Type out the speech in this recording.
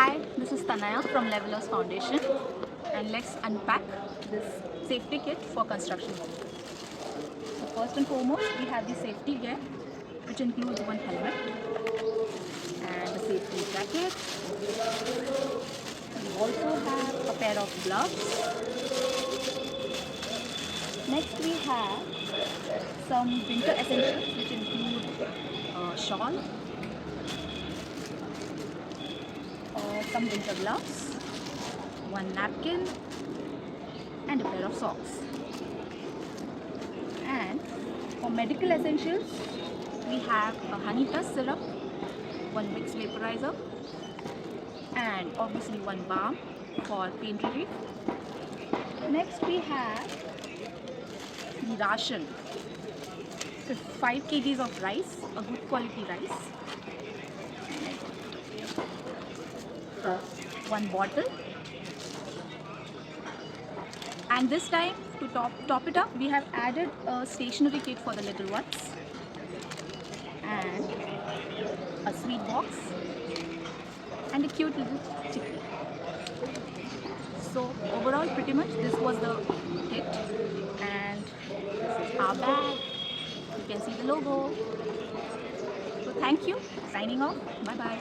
Hi, this is Tanaya from Levelers Foundation, and let's unpack this safety kit for construction work. So first and foremost, we have the safety gear, which includes one helmet and a safety jacket. We also have a pair of gloves. Next we have some winter essentials, which include a shawl, some winter gloves, one napkin, and a pair of socks. And for medical essentials, we have a honey plus syrup, one Vicks vaporizer, and obviously one balm for pain relief. Next we have the ration, so 5 kgs of rice, a good quality rice, one bottle, and this time to top it up, we have added a stationery kit for the little ones and a sweet box and a cute little chicken. So overall, pretty much this was the kit, and this is our bag. You can see the logo. So thank you. Signing off. Bye bye.